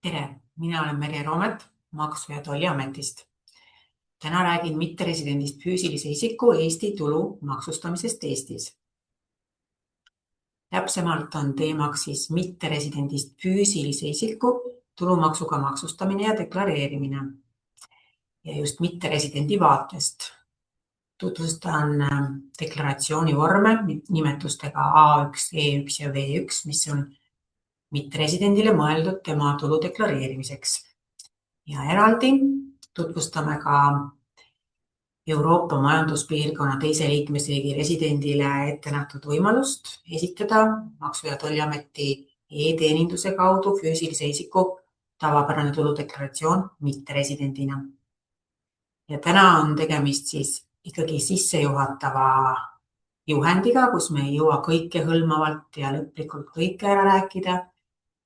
Tere, mina olen Merje Roomet Maksu- ja Tolliametist. Täna räägin mitteresidendist füüsilise isiku Eesti tulu maksustamisest Eestis. Täpsemalt on teemaks siis mitteresidendist füüsilise isiku tulumaksuga maksustamine ja deklareerimine. Ja just mitteresidendi vaatest tutvustan deklaratsiooni vorme nimetustega A1, E1 ja V1, mis on mitteresidendile mõeldud tema tulu deklareerimiseks. Ja eraldi tutvustame ka Euroopa Majanduspiirkonna teise liikmesriigi residendile ette nähtud võimalust esitada Maksu- ja Tolliameti e-teeninduse kaudu füüsilise isiku tavapärane tuludeklaratsioon mitteresidendina. Ja täna on tegemist siis ikkagi sissejuhatava juhendiga, kus me ei jõua kõike hõlmavalt ja lõplikult kõike ära rääkida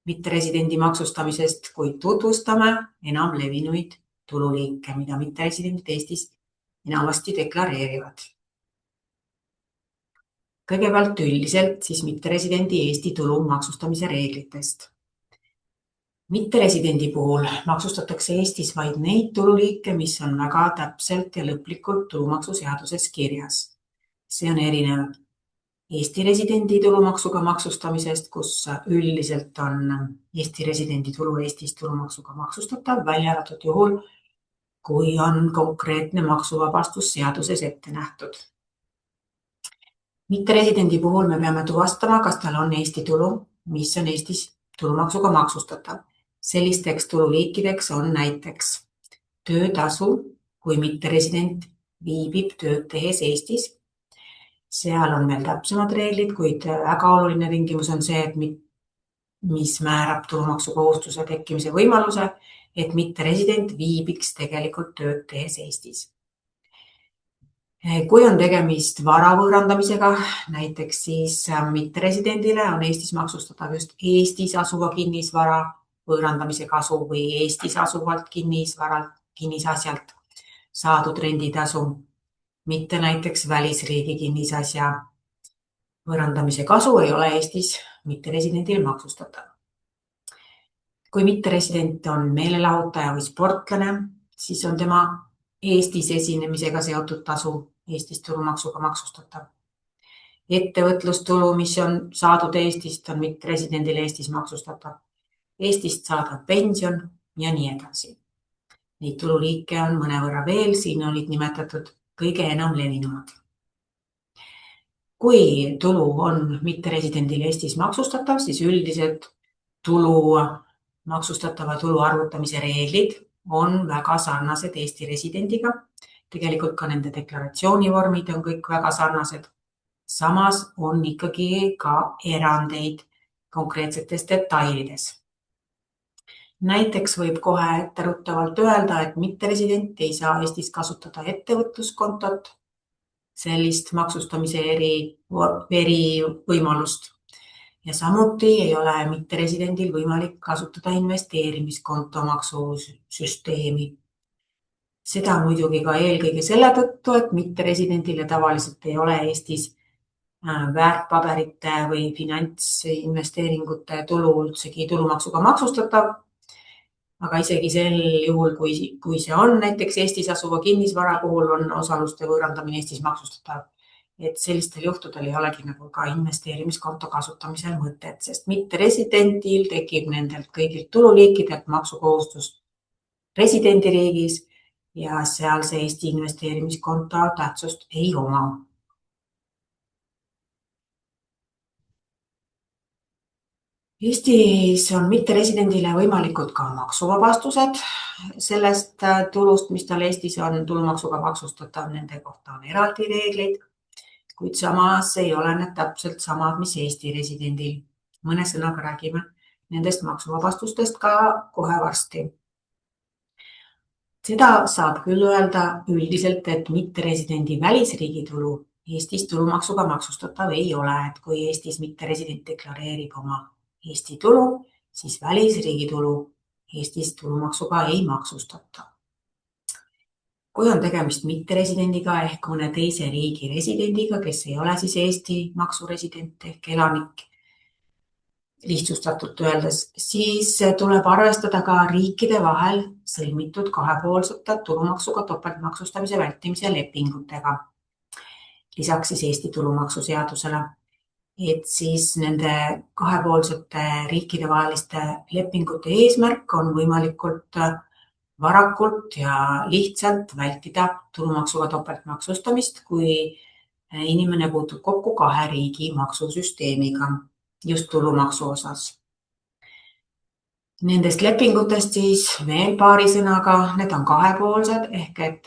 mitteresidendi maksustamisest, kuid tutvustame enam levinuid tululiike, mida mitteresidendid Eestis enamasti deklareerivad. Kõigepealt üldiselt siis mitteresidendi Eesti tulu maksustamise reeglitest. Mitteresidendi puhul maksustatakse Eestis vaid neid tululiike, mis on väga täpselt ja lõplikult tulumaksuseaduses kirjas. See on erinev Eesti residendi tulumaksuga maksustamisest, kus üldiselt on Eesti residendi tulu Eestis tulumaksuga maksustatav, välja arvatud juhul, kui on konkreetne maksuvabastus seaduses ette nähtud. Mitteresidendi puhul me peame tuvastama, kas tal on Eesti tulu, mis on Eestis tulumaksuga maksustatav. Sellisteks tululiikideks on näiteks töötasu, kui mitteresident viibib tööd tehes Eestis. Seal on veel täpsemad reeglid, kuid väga oluline tingimus on see, et mis määrab tulumaksukohustuse tekkimise võimaluse, et mitteresident viibiks tegelikult tööd tehes Eestis. Kui on tegemist vara võõrandamisega, näiteks siis mitteresidendile on Eestis maksustatav just Eestis asuva kinnisvara võõrandamise kasu või Eestis asuvalt kinnisasjalt saadud renditasu, mitte näiteks välisriigi kinnisasja võõrandamise kasu ei ole Eestis mitteresidendile maksustatav. Kui mitteresident on meelelahutaja või sportlane, siis on tema Eestis esinemisega seotud tasu Eestis tulumaksuga maksustatav. Ettevõtlustulu, mis on saadud Eestist, on mitteresidendile Eestis maksustatav. Eestist saadav pension ja nii edasi. Neid tululiike on mõnevõrra veel, siin olid nimetatud kõige enam levinumad. Kui tulu on mitteresidendile Eestis maksustatav, siis üldiselt maksustatava tulu arvutamise reeglid on väga sarnased Eesti residendiga. Tegelikult ka nende deklaratsioonivormid on kõik väga sarnased. Samas on ikkagi ka erandeid konkreetsetes detailides. Näiteks võib kohe etteruttavalt öelda, et mitteresident ei saa Eestis kasutada ettevõtluskontot, sellist maksustamise eri võimalust. Ja samuti ei ole mitteresidendil võimalik kasutada investeerimiskonto maksusüsteemi. Seda muidugi ka eelkõige selle tõttu, et mitteresidendile tavaliselt ei ole Eestis väärtpaberite või finantsinvesteeringute tulu üldsegi tulumaksuga maksustatav. Aga isegi sel juhul, kui see on näiteks Eestis asuva kinnisvara puhul, on osaluste võõrandamine Eestis maksustatav. Et sellistel juhtudel ei olegi nagu ka investeerimiskonto kasutamisel mõtet, sest mitteresidendil tekib nendelt kõigilt tululiikidelt maksukohustus residendiriigis ja seal see Eesti investeerimiskonto tähtsust ei oma. Eestis on mitteresidendile võimalikud ka maksuvabastused sellest tulust, mis tal Eestis on tulumaksuga maksustatav, nende kohta on eraldi reeglid, kuid samas ei ole need täpselt samad, mis Eesti residendil. Mõne sõnaga räägime nendest maksuvabastustest ka kohe varsti. Seda saab küll öelda üldiselt, et mitteresidendi välisriigi tulu Eestis tulumaksuga maksustatav ei ole, et kui Eestis mitteresident deklareerib oma Eesti tulu, siis välisriigi tulu Eestis tulumaksuga ei maksustata. Kui on tegemist mitteresidendiga ehk mõne teise riigi residendiga, kes ei ole siis Eesti maksuresident ehk elanik, lihtsustatult öeldes, siis tuleb arvestada ka riikide vahel sõlmitud kahepoolsete tulumaksuga topeltmaksustamise vältimise lepingutega. Lisaks siis Eesti tulumaksuseadusele, et siis nende kahepoolsete riikide vaheliste lepingute eesmärk on võimalikult varakult ja lihtsalt vältida tulumaksuga topeltmaksustamist, kui inimene puutub kokku kahe riigi maksusüsteemiga just tulumaksu osas. Nendest lepingutest siis veel paari sõnaga, need on kahepoolsed ehk et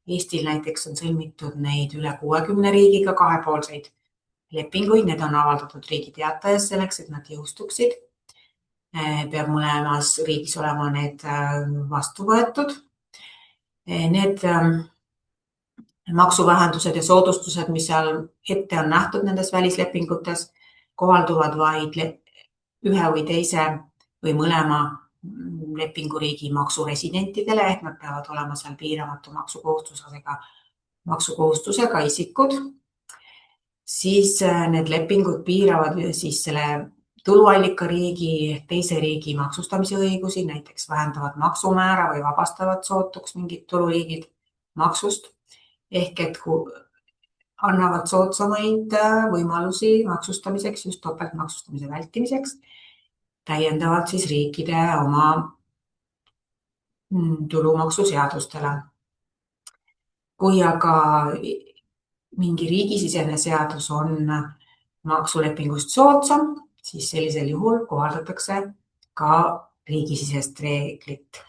Eestil näiteks on sõlmitud neid üle 60 riigiga kahepoolseid lepinguid, need on avaldatud Riigi Teatajas selleks, et nad jõustuksid. Peab mõlemas riigis olema need vastu võetud. Need maksuvähendused ja soodustused, mis seal ette on nähtud nendes välislepingutes, kohalduvad vaid ühe või teise või mõlema lepinguriigi maksuresidentidele, ehk nad peavad olema seal piiramatu maksukohustusega isikud. Siis need lepingud piiravad siis selle tuluallika riigi, teise riigi maksustamise õigusi, näiteks vähendavad maksumäära või vabastavad sootuks mingid tululiigid maksust, ehk et annavad soodsamaid võimalusi maksustamiseks, just topeltmaksustamise vältimiseks, täiendavalt siis riikide oma tulumaksuseadustele. Kui aga mingi riigisisene seadus on maksulepingust soodsam, siis sellisel juhul kohaldatakse ka riigisisest reeglit.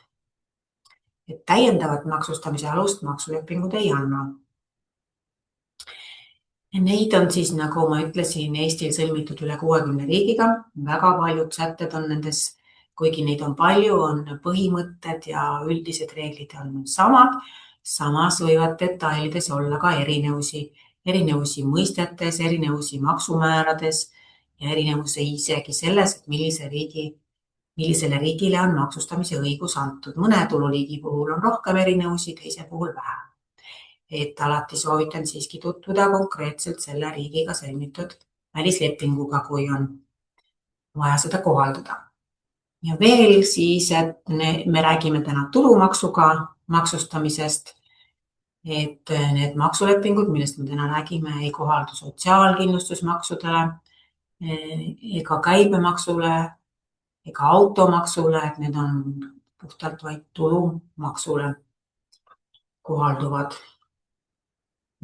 Et täiendavat maksustamise alust maksulepingud ei anna. Neid on siis, nagu ma ütlesin, Eestil sõlmitud üle 60 riigiga. Väga paljud sätted on nendes, kuigi neid on palju, on põhimõtted ja üldised reeglid on samad. Samas võivad detailides olla ka erinevusi mõistetes, erinevusi maksumäärades ja erinevusi isegi selles, et millisele riigile on maksustamise õigus antud. Mõne tululiigi puhul on rohkem erinevusi, teise puhul vähem. Et alati soovitan siiski tutvuda konkreetselt selle riigiga sõlmitud välislepinguga, kui on vaja seda kohaldada. Ja veel siis, et me räägime täna tulumaksuga maksustamisest, et need maksulepingud, millest me täna räägime, ei kohaldu sotsiaalkindlustusmaksudele ega käibemaksule ega automaksule, et need on puhtalt vaid tulumaksule kohalduvad.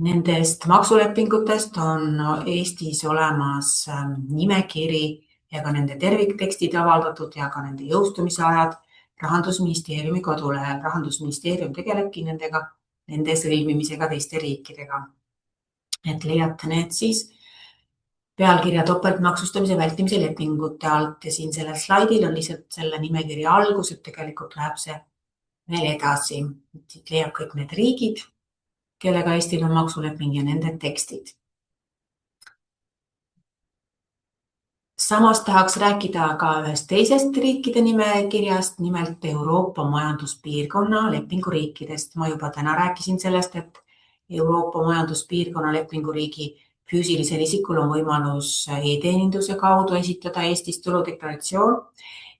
Nendest maksulepingutest on Eestis olemas nimekiri ja ka nende terviktekstid avaldatud ja ka nende jõustumise ajad Rahandusministeeriumi kodulehel. Rahandusministeerium tegelebki nende sõlmimisega teiste riikidega. Et leiate need siis pealkirja topeltmaksustamise vältimise lepingute alt ja siin sellel slaidil on lihtsalt selle nimekirja algus, et tegelikult läheb see veel edasi. Siit leiab kõik need riigid, kellega Eestil on maksuleping ja nende tekstid. Samas tahaks rääkida ka ühest teisest riikide nimekirjast, nimelt Euroopa majanduspiirkonna lepinguriikidest. Ma juba täna rääkisin sellest, et Euroopa majanduspiirkonna lepinguriigi füüsilisel isikul on võimalus e-teeninduse kaudu esitada Eestis tuludeklaratsioon,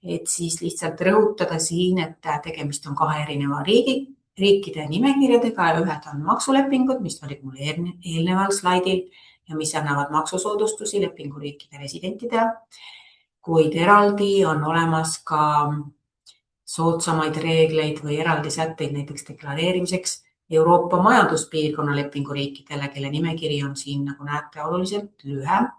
et siis lihtsalt rõhutada siin, et tegemist on kahe erineva riikide nimekirjadega ja ühed on maksulepingud, mis olid mul eelneval slaidil ja mis annavad maksusoodustusi lepinguriikide residentidele, kuid eraldi on olemas ka soodsamaid reegleid või eraldi sätteid näiteks deklareerimiseks Euroopa majanduspiirkonna lepinguriikidele, kelle nimekiri on siin, nagu näete, oluliselt lühem.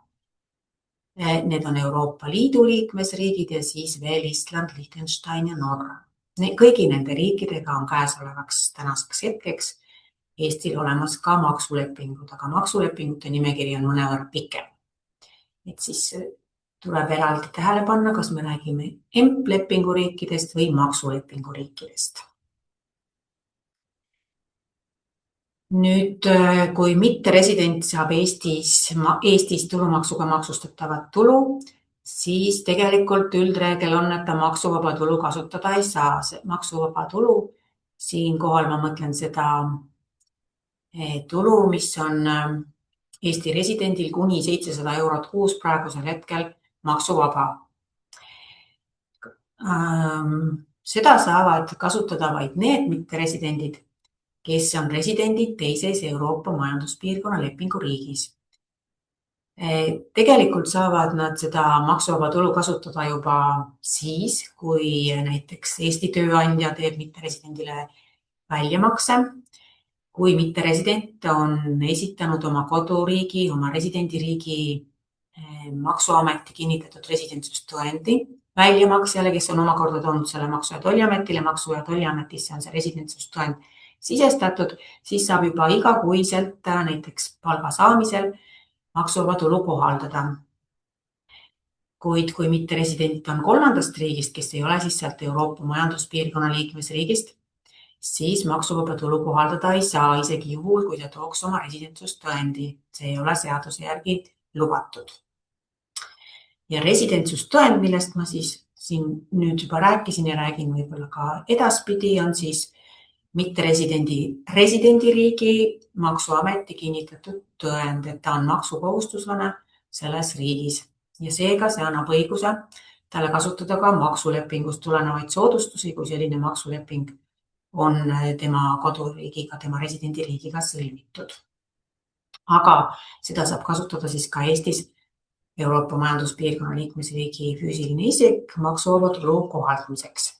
Need on Euroopa Liidu liikmesriigid ja siis veel Island, Liechtenstein ja Norra. Kõigi nende riikidega on käesolevaks tänaseks hetkeks Eestil olemas ka maksulepingud, aga maksulepingute nimekiri on mõnevõrra pikem. Et siis tuleb eraldi tähele panna, kas me räägime EMP-lepinguriikidest või maksulepinguriikidest. Nüüd, kui mitteresident saab Eestis tulumaksuga maksustatavat tulu, siis tegelikult üldreegel on, et ta maksuvaba tulu kasutada ei saa. Maksuvaba tulu, siinkohal ma mõtlen seda tulu, mis on Eesti residendil kuni 700 € kuus praegusel hetkel maksuvaba. Seda saavad kasutada vaid need mitteresidendid, kes on residendid teises Euroopa Majanduspiirkonna lepinguriigis. Tegelikult saavad nad seda maksuvaba tulu kasutada juba siis, kui näiteks Eesti tööandja teeb mitteresidendile väljamakse. Kui mitteresident on esitanud oma koduriigi, oma residendiriigi maksuameti kinnitatud residentsustõendi väljamaksjale, kes on omakorda toonud selle Maksu- ja Tolliametile, Maksu- ja Tolliametisse on see residentsustõend sisestatud, siis saab juba igakuiselt näiteks palga saamisel maksuvaba tulu kohaldada. Kuid kui mitteresident on kolmandast riigist, kes ei ole siis sealt Euroopa Majanduspiirkonna liikmesriigist, siis maksuvaba tulu kohaldada ei saa, isegi juhul, kui ta tooks oma residentsustõendi. See ei ole seaduse järgi lubatud. Ja residentsustõend, millest ma siis siin nüüd juba rääkisin ja räägin võib-olla ka edaspidi, on siis mitteresidendiriigi maksuameti kinnitatud tõend, et ta on maksukohustuslane selles riigis. Ja seega see annab õiguse talle kasutada ka maksulepingust tulenevaid soodustusi, kui selline maksuleping on tema koduriigiga, tema residendiriigiga sõlmitud. Aga seda saab kasutada siis ka Eestis Euroopa Majanduspiirkonna liikmesriigi füüsiline isik maksuvaba tulu kohaldamiseks.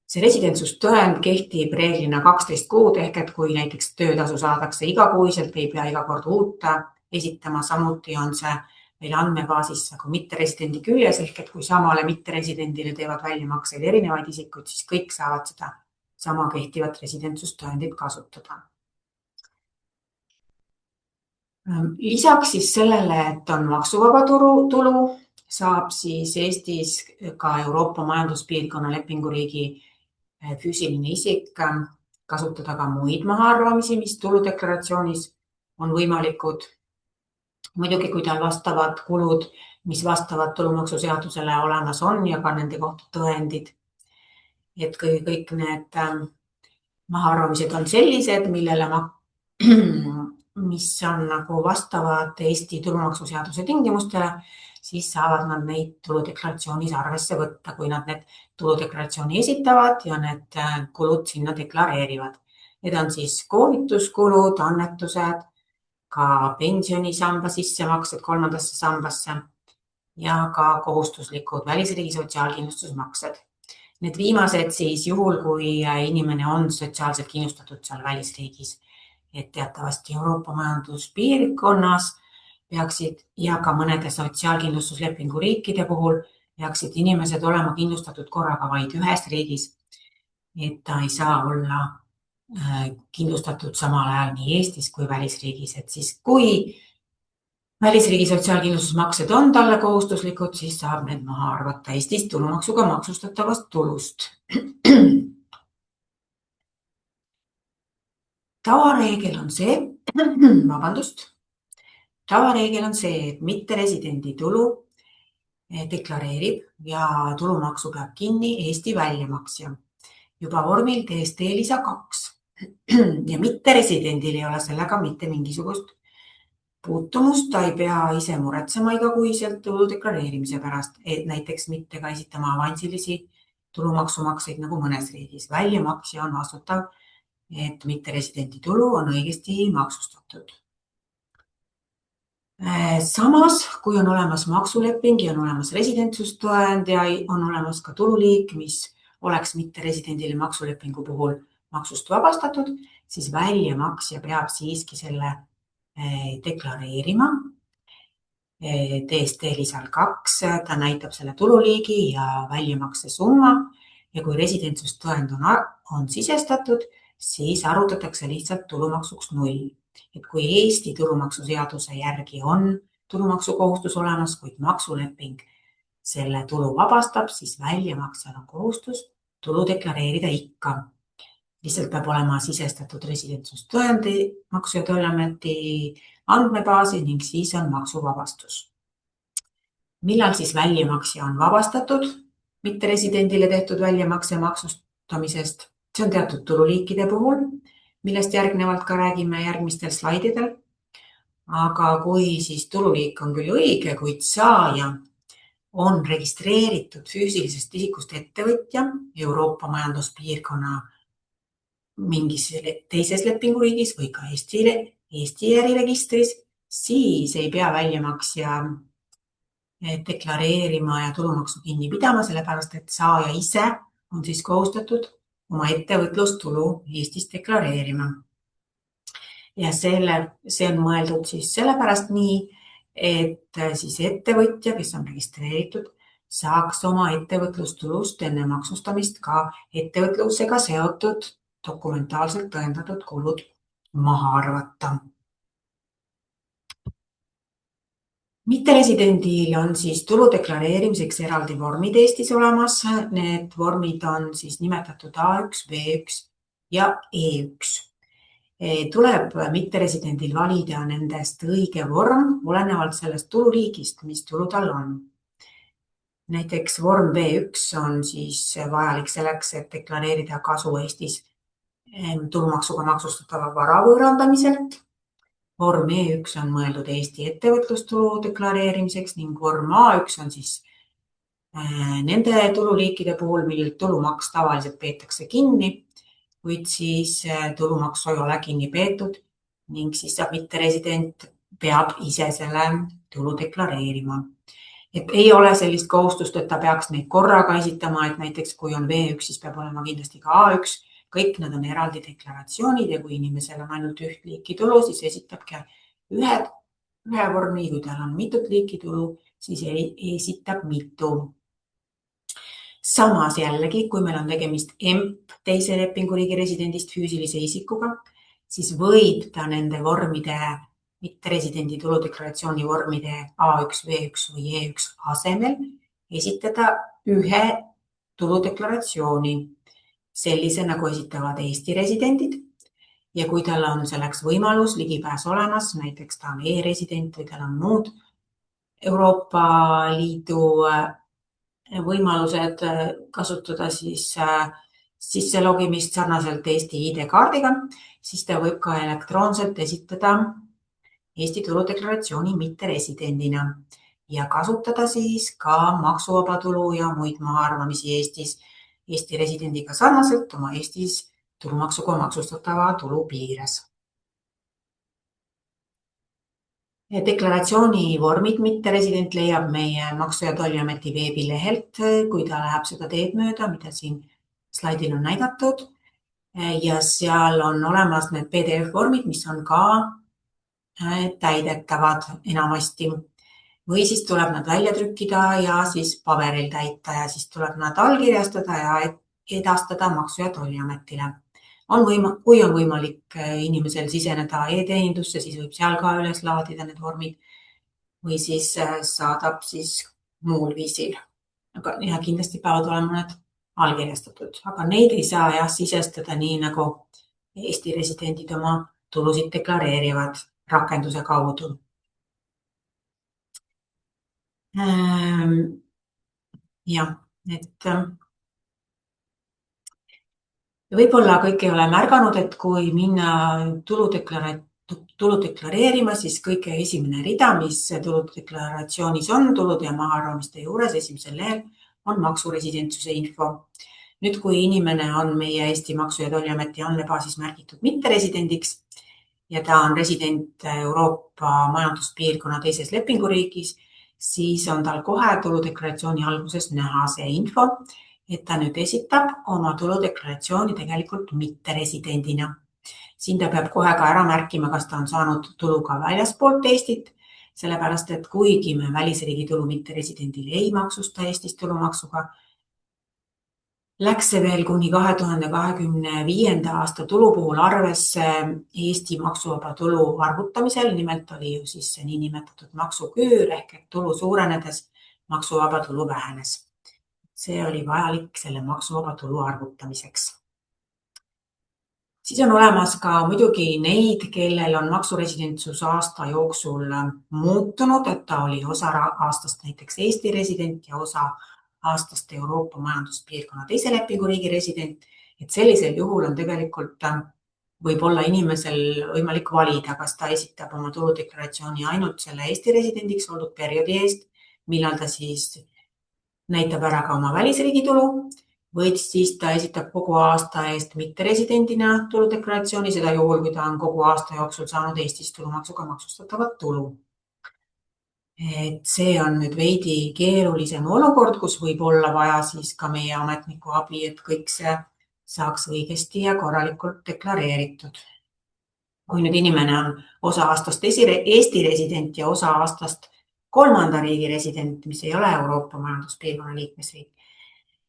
See residentsustõend kehtib reeglina 12 kuud, ehk et kui näiteks töötasu saadakse igakuiselt, ei pea iga kord uut esitama. Samuti on see meil andmebaasis nagu mitteresidendi küljes, ehk et kui samale mitteresidendile teevad väljamakseid erinevaid isikuid, siis kõik saavad seda sama kehtivat residentsustõendit kasutada. Lisaks siis sellele, et on maksuvaba tulu, saab siis Eestis ka Euroopa Majanduspiirkonna lepinguriigi füüsiline isik kasutada ka muid mahaarvamisi, mis tuludeklaratsioonis on võimalikud. Muidugi, kui tal vastavad kulud, mis vastavad tulumaksuseadusele olemas on ja ka nende kohta tõendid. Et kõik need mahaarvamised on sellised, mis on nagu vastavad Eesti tulumaksuseaduse tingimustele, siis saavad nad neid tuludeklaratsioonis arvesse võtta, kui nad need tuludeklaratsiooni esitavad ja need kulud sinna deklareerivad. Need on siis koolituskulud, annetused, ka pensionisamba sissemaksed kolmandasse sambasse ja ka kohustuslikud välisriigi sotsiaalkindlustusmaksed. Need viimased siis juhul, kui inimene on sotsiaalselt kindlustatud seal välisriigis. Et teatavasti Euroopa Majanduspiirkonnas peaksid ja ka mõnede sotsiaalkindlustuslepingu riikide puhul peaksid inimesed olema kindlustatud korraga vaid ühes riigis. Et ta ei saa olla kindlustatud samal ajal nii Eestis kui välisriigis. Et siis kui välisriigi sotsiaalkindlustusmaksed on talle kohustuslikud, siis saab need maha arvata Eestis tulumaksuga maksustatavast tulust. Tavareegel on see, et mitteresidendi tulu deklareerib ja tulumaksu peab kinni Eesti väljamaksja. Juba vormil TST lisa 2 ja mitteresidendil ei ole sellega mitte mingisugust puutumust, ta ei pea ise muretsema igakuiselt tulu deklareerimise pärast, et näiteks mitte ka esitama avansilisi tulumaksumakseid nagu mõnes riigis. Väljamaksja on vastutav, et mitteresidendi tulu on õigesti maksustatud. Samas, kui on olemas maksuleping ja on olemas residentsustõend ja on olemas ka tululiik, mis oleks mitteresidendile maksulepingu puhul maksust vabastatud, siis väljamaksja peab siiski selle deklareerima. TST lisal 2, ta näitab selle tululiigi ja väljamakse summa ja kui residentsustõend on sisestatud, siis arvutatakse lihtsalt tulumaksuks 0. Et kui Eesti tulumaksuseaduse järgi on tulumaksukohustus olemas, kuid maksuleping selle tulu vabastab, siis väljamaksjal on kohustus tulu deklareerida ikka. Lihtsalt peab olema sisestatud residentsustõendi Maksu- ja Tolliameti andmebaasi ning siis on maksuvabastus. Millal siis väljamaksja on vabastatud mitteresidendile tehtud väljamakse maksustamisest? See on teatud tululiikide puhul, millest järgnevalt ka räägime järgmistel slaididel. Aga kui siis tululiik on küll õige, kuid saaja on registreeritud füüsilisest isikust ettevõtja Euroopa majanduspiirkonna mingis teises lepinguriigis või ka Eesti äriregistris, siis ei pea väljamaksja deklareerima ja tulumaksu kinni pidama, sellepärast et saaja ise on siis kohustatud oma ettevõtlustulu Eestis deklareerima. Ja see on mõeldud siis sellepärast nii, et siis ettevõtja, kes on registreeritud, saaks oma ettevõtlustulust enne maksustamist ka ettevõtlusega seotud dokumentaalselt tõendatud kulud maha arvata. Mitteresidendil on siis tulu deklareerimiseks eraldi vormid Eestis olemas. Need vormid on siis nimetatud A1, B1 ja E1. Tuleb mitteresidendil valida nendest õige vorm olenevalt sellest tululiigist, mis tulu tal on. Näiteks vorm B1 on siis vajalik selleks, et deklareerida kasu Eestis tulumaksuga maksustatava vara võõrandamiselt. Vorm E1 on mõeldud Eesti ettevõtlustulu deklareerimiseks ning vorm A1 on siis nende tululiikide puhul, millelt tulumaks tavaliselt peetakse kinni, kuid siis tulumaksu ei ole kinni peetud ning siis saab mitteresident peab ise selle tulu deklareerima. Et ei ole sellist kohustust, et ta peaks neid korraga esitama, et näiteks kui on V1, siis peab olema kindlasti ka A1. Kõik nad on eraldi deklaratsioonid ja kui inimesel on ainult üht liiki tulu, siis esitabki ühe vormi, kui tal on mitut liiki tulu, siis esitab mitu. Samas jällegi, kui meil on tegemist EMP teise lepinguriigi residendist füüsilise isikuga, siis võib ta nende vormide, mitteresidendi tuludeklaratsiooni vormide A1, V1 või E1 asemel esitada ühe tuludeklaratsiooni, sellise nagu esitavad Eesti residendid. Ja kui tal on selleks võimalus ligipääs olemas, näiteks ta on e-resident või tal on muud Euroopa Liidu võimalused kasutada siis sisselogimist sarnaselt Eesti ID-kaardiga, siis ta võib ka elektroonselt esitada Eesti tuludeklaratsiooni mitteresidendina ja kasutada siis ka maksuvaba tulu ja muid mahaarvamisi Eestis Eesti residendiga sarnaselt oma Eestis tulumaksuga maksustatava tulu piires. Deklaratsiooni vormid mitteresident leiab meie Maksu- ja Tolliameti veebilehelt, kui ta läheb seda teed mööda, mida siin slaidil on näidatud. Ja seal on olemas need PDF-vormid, mis on ka täidetavad enamasti. Või siis tuleb nad välja trükkida ja siis paberil täita ja siis tuleb nad allkirjastada ja edastada Maksu- ja Tolliametile. Kui on võimalik inimesel siseneda e-teenindusse, siis võib seal ka üles laadida need vormid või siis saadab siis muul viisil. Ja kindlasti peavad olema need allkirjastatud, aga neid ei saa sisestada nii nagu Eesti residendid oma tulusid deklareerivad rakenduse kaudu. Jah, et võib-olla kõik ei ole märganud, et kui minna tulu deklareerima, siis kõige esimene rida, mis tuludeklaratsioonis on, tulude ja mahaarvamiste juures esimesel lehel on maksuresidentsuse info. Nüüd, kui inimene on meie Eesti Maksu- ja Tolliameti andmebaasis märgitud mitteresidendiks ja ta on resident Euroopa majanduspiirkonna teises lepinguriigis, siis on tal kohe tuludeklaratsiooni alguses näha see info, et ta nüüd esitab oma tuludeklaratsiooni tegelikult mitteresidendina. Siin ta peab kohe ka ära märkima, kas ta on saanud tulu ka väljaspoolt Eestit, sellepärast et kuigi me välisriigi tulu mitteresidendil ei maksusta Eestis tulumaksuga, läks see veel kuni 2025. aasta tulu puhul arvesse Eesti maksuvaba tulu arvutamisel. Nimelt oli ju siis see niinimetatud maksuküür ehk et tulu suurenedes maksuvaba tulu vähenes. See oli vajalik selle maksuvaba tulu arvutamiseks. Siis on olemas ka muidugi neid, kellel on maksuresidentsus aasta jooksul muutunud, et ta oli osa aastast näiteks Eesti resident ja osa aastast Euroopa majanduspiirkonna teise lepinguriigi resident. Et sellisel juhul on tegelikult võib olla inimesel võimalik valida, kas ta esitab oma tuludeklaratsiooni ainult selle Eesti residendiks oldud perioodi eest, millal ta siis näitab ära ka oma välisriigi tulu, või siis ta esitab kogu aasta eest mitteresidendina tuludeklaratsiooni, seda juhul, kui ta on kogu aasta jooksul saanud Eestis tulumaksuga maksustatavat tulu. Et see on nüüd veidi keerulisem olukord, kus võib olla vaja siis ka meie ametniku abi, et kõik see saaks õigesti ja korralikult deklareeritud. Kui nüüd inimene on osa aastast Eesti resident ja osa aastast kolmanda riigi resident, mis ei ole Euroopa Majanduspiirkonna liikmesriik,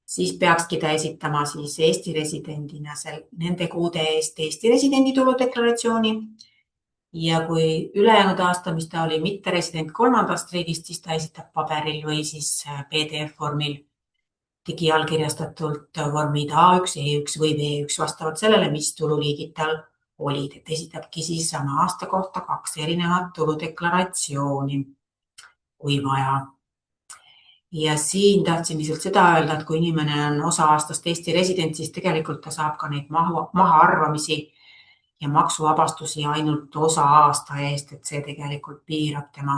siis peakski ta esitama siis Eesti residendina nende kuude eest Eesti residendi tuludeklaratsiooni. Ja kui ülejäänud aasta, mis ta oli mitteresident kolmandast riigist, siis ta esitab paberil või siis PDF-vormil digiallkirjastatult vormid A1, E1 või V1 vastavalt sellele, mis tululiigid tal olid. Et esitabki siis sama aasta kohta 2 erinevat tuludeklaratsiooni, kui vaja. Ja siin tahtsin lihtsalt seda öelda, et kui inimene on osa aastast Eesti resident, siis tegelikult ta saab ka neid mahaarvamisi ja maksuvabastusi ainult osa aasta eest, et see tegelikult piirab tema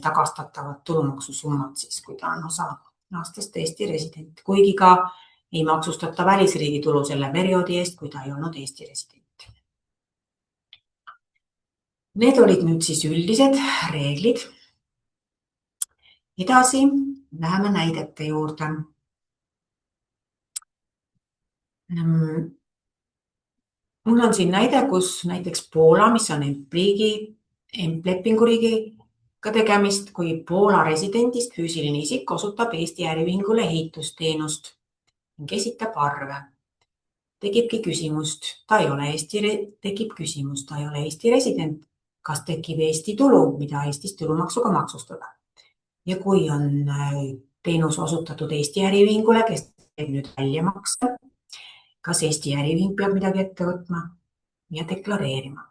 tagastatavat tulumaksusummat siis, kui ta on osa aastast Eesti resident, kuigi ka ei maksustata välisriigi tulu selle perioodi eest, kui ta ei olnud Eesti resident. Need olid nüüd siis üldised reeglid. Edasi läheme näidete juurde. Mul on siin näide, kus näiteks Poola, mis on lepinguriigiga tegemist, kui Poola residendist füüsiline isik osutab Eesti äriühingule ehitusteenust ning esitab arve. Tekib küsimus, ta ei ole Eesti resident, kas tekib Eesti tulu, mida Eestis tulumaksuga maksustada. Ja kui on teenus osutatud Eesti äriühingule, kes teeb nüüd väljamakse, kas Eesti äriühing peab midagi ette võtma ja deklareerima.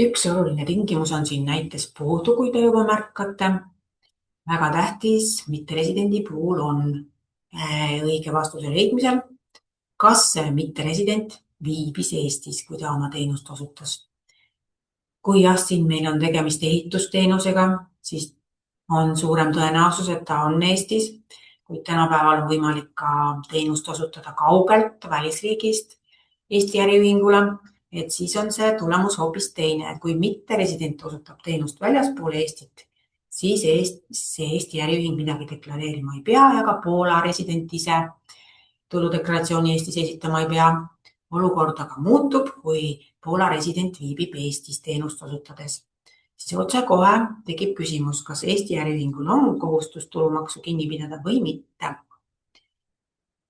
Üks oluline tingimus on siin näites puudu, kui te juba märkate. Väga tähtis mitteresidendi puhul on õige vastuse leidmisel, kas mitteresident viibis Eestis, kui ta oma teenust osutas. Kui jah, siin meil on tegemist ehitusteenusega, siis on suurem tõenäosus, et ta on Eestis, kuid tänapäeval on võimalik ka teenust osutada kaugelt välisriigist Eesti äriühingule, et siis on see tulemus hoopis teine. Kui mitteresident osutab teenust väljaspool Eestit, siis Eesti äriühing midagi deklareerima ei pea ja ka Poola resident ise tuludeklaratsiooni Eestis esitama ei pea. Olukord aga muutub, kui Poola resident viibib Eestis teenust osutades. Siis otse kohe tekib küsimus, kas Eesti äriühingul on kohustus tulumaksu kinni pidada või mitte.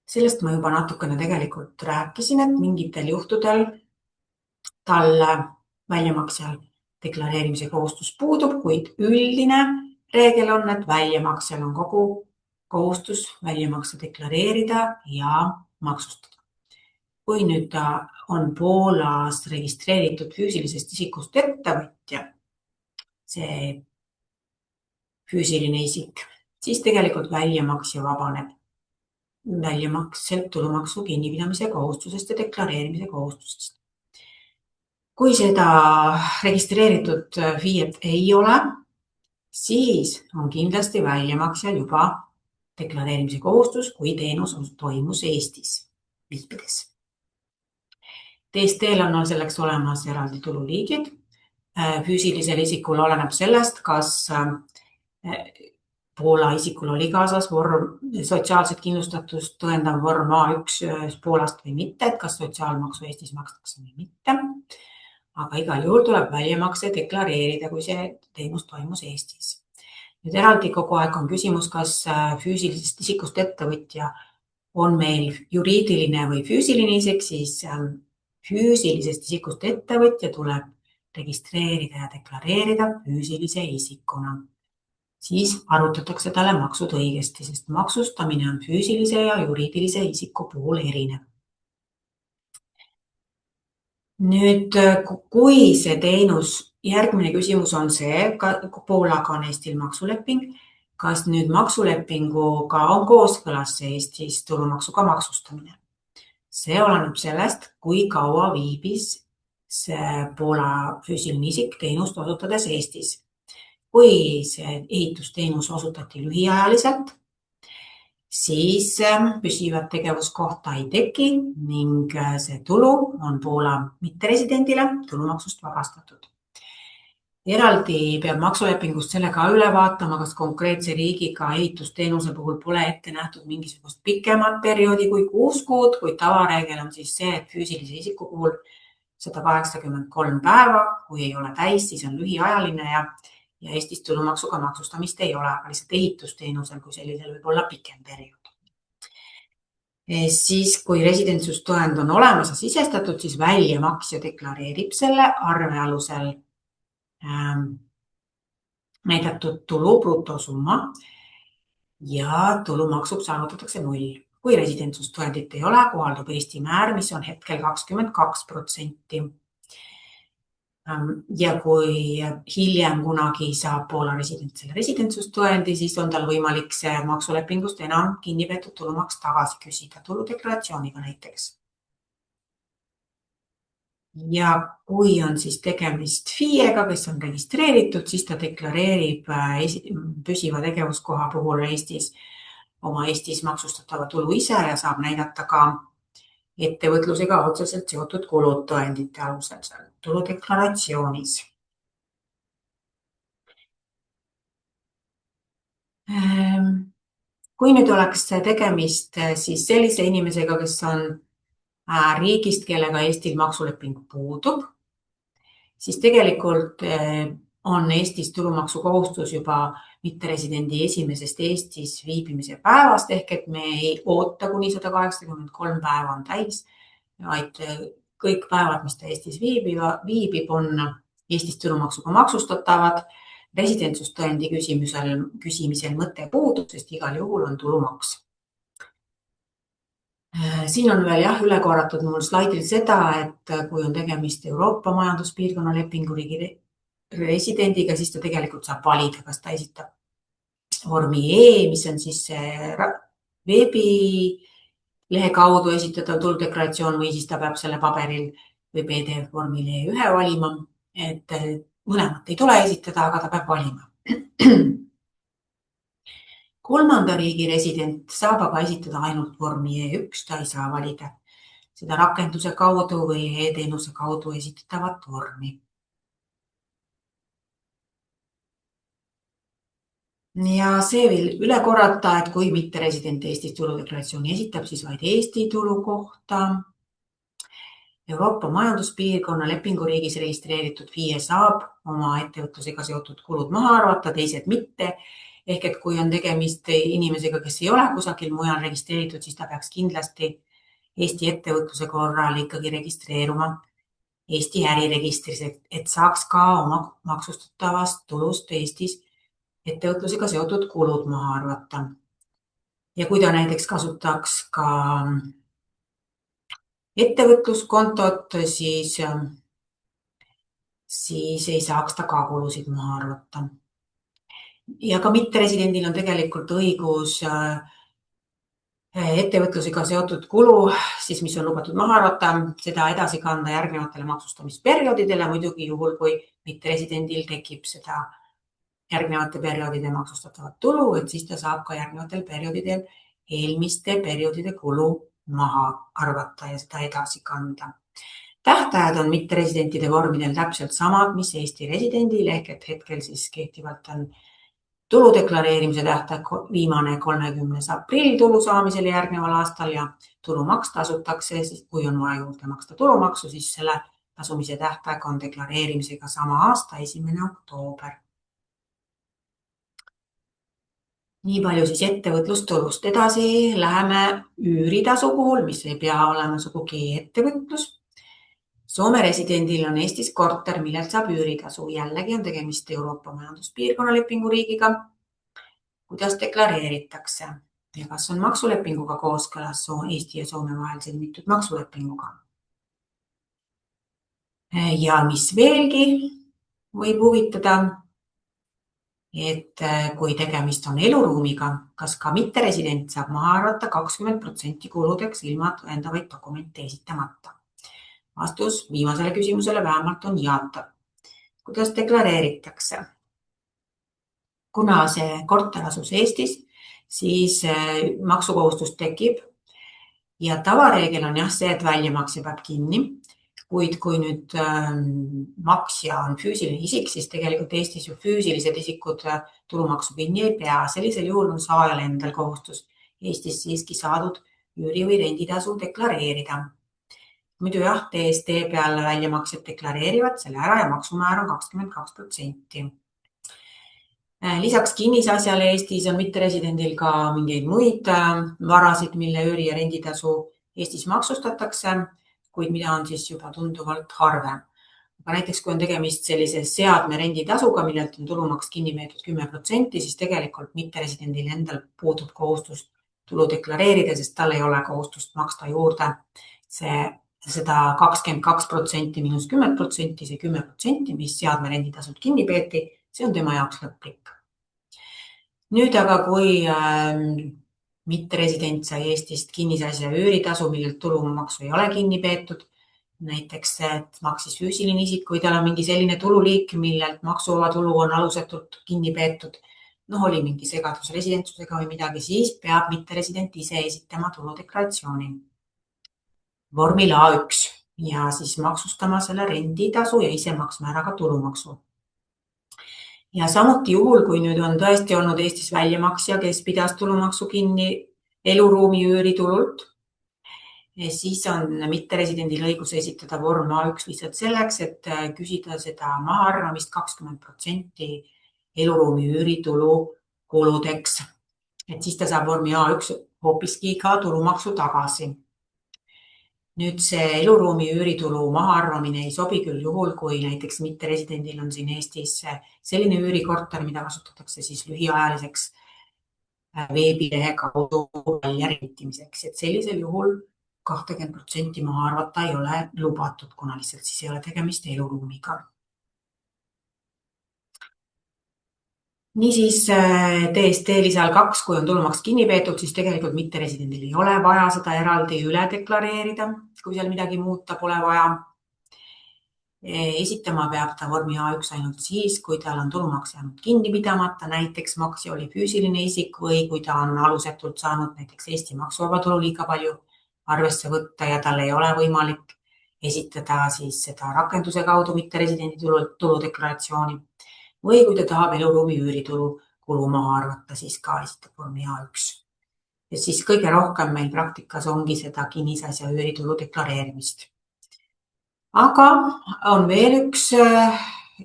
Sellest ma juba natukene tegelikult rääkisin, et mingitel juhtudel tal väljamaksel deklareerimise kohustus puudub, kuid üldine reegel on, et väljamaksel on kogu kohustus väljamakse deklareerida ja maksustada. Kui nüüd ta on Poolas registreeritud füüsilisest isikust ettevõtja, see füüsiline isik, siis tegelikult väljamaksja vabaneb väljamakselt tulumaksu kinnipidamise kohustusest ja deklareerimise kohustusest. Kui seda registreeritud FIE-t ei ole, siis on kindlasti väljamaksjal juba deklareerimise kohustus, kui teenus toimus Eestis viibides. DST-l on selleks olemas eraldi tululiigid. Füüsilisel isikul oleneb sellest, kas Poola isikul oli kaasas sotsiaalset kindlustatust tõendav vorm A1 Poolast või mitte, et kas sotsiaalmaksu Eestis makstakse või mitte. Aga igal juhul tuleb väljamakse deklareerida, kui see teenus toimus Eestis. Nüüd eraldi kogu aeg on küsimus, kas füüsilisest isikust ettevõtja on meil juriidiline või füüsiline isik, siis füüsilisest isikust ettevõtja tuleb registreerida ja deklareerida füüsilise isikuna. Siis arvutatakse talle maksud õigesti, sest maksustamine on füüsilise ja juriidilise isiku puhul erinev. Nüüd, kui see teenus, järgmine küsimus on see, Poolaga on Eestil maksuleping, kas nüüd maksulepinguga on kooskõlas Eestis tulumaksuga maksustamine? See oleneb sellest, kui kaua viibis see Poola füüsiline isik teenust osutades Eestis. Kui see ehitusteenus osutati lühiajaliselt, siis püsivat tegevuskohta ei teki ning see tulu on Poola mitteresidendile tulumaksust vabastatud. Eraldi peab maksulepingust selle ka üle vaatama, kas konkreetse riigiga ehitusteenuse puhul pole ette nähtud mingisugust pikemat perioodi kui 6 kuud, kuid tavareegel on siis see, et füüsilise isiku puhul 183 päeva, kui ei ole täis, siis on lühiajaline ja Eestis tulumaksuga maksustamist ei ole, aga lihtsalt ehitusteenusel kui sellisel võib olla pikem periood. Siis, kui residentsustõend on olemas ja sisestatud, siis väljamaksja deklareerib selle arve alusel näidatud tulu brutosumma ja tulumaksuks arvutatakse 0. Kui residentsustõendit ei ole, kohaldub Eesti määr, mis on hetkel 22%. Ja kui hiljem kunagi saab Poola resident selle residentsustõendi, siis on tal võimalik see maksulepingust enam kinnipeetud tulumaks tagasi küsida tuludeklaratsiooniga näiteks. Ja kui on siis tegemist FIE-ga, kes on registreeritud, siis ta deklareerib püsiva tegevuskoha puhul Eestis oma Eestis maksustatava tulu ise ja saab näidata ka ettevõtlusega otseselt seotud kulud tõendite alusel seal tuludeklaratsioonis. Kui nüüd oleks tegemist siis sellise inimesega, kes on riigist, kellega Eestil maksuleping puudub, siis tegelikult on Eestis tulumaksukohustus juba mitteresidendi esimesest Eestis viibimise päevast, ehk et me ei oota, kuni 183 päeva on täis, vaid kõik päevad, mis ta Eestis viibib, on Eestis tulumaksuga maksustatavad. Residentsustõendi küsimisel mõte puudub, sest igal juhul on tulumaks. Siin on veel üle korratud mul slaidil seda, et kui on tegemist Euroopa majanduspiirkonna lepinguriigi residendiga, siis ta tegelikult saab valida, kas ta esitab vormi E, mis on siis veebilehe kaudu esitatav tuludeklaratsioon või siis ta peab selle paberil või PDF vormil E1 valima, et mõlemat ei tule esitada, aga ta peab valima. Kolmanda riigi resident saab aga esitada ainult vormi E1, ta ei saa valida seda rakenduse kaudu või e-teenuse kaudu esitatavat vormi. Ja see veel üle korrata, et kui mitteresident Eestis tuludeklaratsiooni esitab, siis vaid Eesti tulu kohta. Euroopa majanduspiirkonna lepinguriigis registreeritud FIE saab oma ettevõtlusega seotud kulud maha arvata, teised mitte. Ehk et kui on tegemist inimesega, kes ei ole kusagil mujal registreeritud, siis ta peaks kindlasti Eesti ettevõtluse korral ikkagi registreeruma Eesti äriregistris, et saaks ka oma maksustatavast tulust Eestis ettevõtlusega seotud kulud maha arvata. Ja kui ta näiteks kasutaks ka ettevõtluskontot, siis ei saaks ta ka kulusid maha arvata. Ja ka mitteresidendil on tegelikult õigus ettevõtlusega seotud kulu, siis mis on lubatud maha arvata, seda edasi kanda järgnevatele maksustamisperioodidele, muidugi juhul, kui mitteresidendil tekib seda järgnevate perioodide maksustatavat tulu, et siis ta saab ka järgnevatel perioodidel eelmiste perioodide kulu maha arvata ja seda edasi kanda. Tähtajad on mitteresidentide vormidel täpselt samad, mis Eesti residendil, ehk et hetkel siis kehtivalt on tulu deklareerimise tähtaeg viimane 30. aprill tulu saamisele järgneval aastal ja tulumaks tasutakse, siis kui on vaja juurde maksta tulumaksu, siis selle tasumise tähtaeg on deklareerimisega sama aasta 1. oktoober. Nii palju siis ettevõtlustulust. Edasi läheme üüritasu puhul, mis ei pea olema sugugi ettevõtlus. Soome residendil on Eestis korter, millelt saab üüritasu. Jällegi on tegemist Euroopa majanduspiirkonna lepinguriigiga. Kuidas deklareeritakse ja kas on maksulepinguga kooskõlas Eesti ja Soome vahel sõlmitud maksulepinguga? Ja mis veelgi võib huvitada, et kui tegemist on eluruumiga, kas ka mitteresident saab maha arvata 20% kuludeks ilma tõendavaid dokumente esitamata? Vastus viimasele küsimusele vähemalt on jaatav. Kuidas deklareeritakse? Kuna see korter asus Eestis, siis maksukohustus tekib ja tavareegel on jah see, et väljamaksja peab kinni. Kuid kui nüüd maksja on füüsiline isik, siis tegelikult Eestis ju füüsilised isikud tulumaksu kinni ei pea. Sellisel juhul on saajal endal kohustus Eestis siiski saadud üüri või renditasu deklareerida. Muidu jah, TST peal väljamaksjad deklareerivad selle ära ja maksumäär on 22%. Lisaks kinnisasjale Eestis on mitteresidendil ka mingeid muid varasid, mille üüri ja renditasu Eestis maksustatakse, kuid mida on siis juba tunduvalt harvem. Aga näiteks kui on tegemist sellise seadme renditasuga, millelt on tulumaks kinni peetud 10%, siis tegelikult mitteresidendil endal puudub kohustus tulu deklareerida, sest tal ei ole kohustust maksta juurde seda 22% miinus 10%, see 10%, mis seadme renditasult kinni peeti, see on tema jaoks lõplik. Nüüd aga, kui mitteresident sai Eestist kinnisasja üüritasu, millelt tulumaksu ei ole kinni peetud, näiteks et maksis füüsiline isik või tal on mingi selline tululiik, millelt maksuvaba tulu on alusetult kinni peetud, oli mingi segadus residentsusega või midagi, siis peab mitteresident ise esitama tuludeklaratsiooni vormil A1 ja siis maksustama selle renditasu ja ise maksma ära ka tulumaksu. Ja samuti juhul, kui nüüd on tõesti olnud Eestis väljamaksja, kes pidas tulumaksu kinni eluruumi üüritulult, siis on mitteresidendil õigus esitada vorm A1 lihtsalt selleks, et küsida seda mahaarvamist 20% eluruumi üüritulu kuludeks. Et siis ta saab vormi A1 hoopiski ka tulumaksu tagasi. Nüüd see eluruumi üüritulu mahaarvamine ei sobi küll juhul, kui näiteks mitteresidendil on siin Eestis selline üürikorter, mida kasutatakse siis lühiajaliseks veebilehe kaudu välja rentimiseks. Et sellisel juhul 20% maha arvata ei ole lubatud, kuna lihtsalt siis ei ole tegemist eluruumiga. Niisiis TST lisal 2, kui on tulumaks kinni peetud, siis tegelikult mitteresidendil ei ole vaja seda eraldi üle deklareerida, kui seal midagi muuta pole vaja. Esitama peab ta vormi A1 ainult siis, kui tal on tulumaks jäänud kinni pidamata, näiteks maksja oli füüsiline isik või kui ta on alusetult saanud näiteks Eesti maksuvaba tulu liiga palju arvesse võtta ja tal ei ole võimalik esitada siis seda rakenduse kaudu mitteresidendi tuludeklaratsiooni. Või kui ta tahab eluruumi üüritulu kulu maha arvata, siis ka esitab vormi A1. Ja siis kõige rohkem meil praktikas ongi seda kinnisasja üüritulu deklareerimist. Aga on veel üks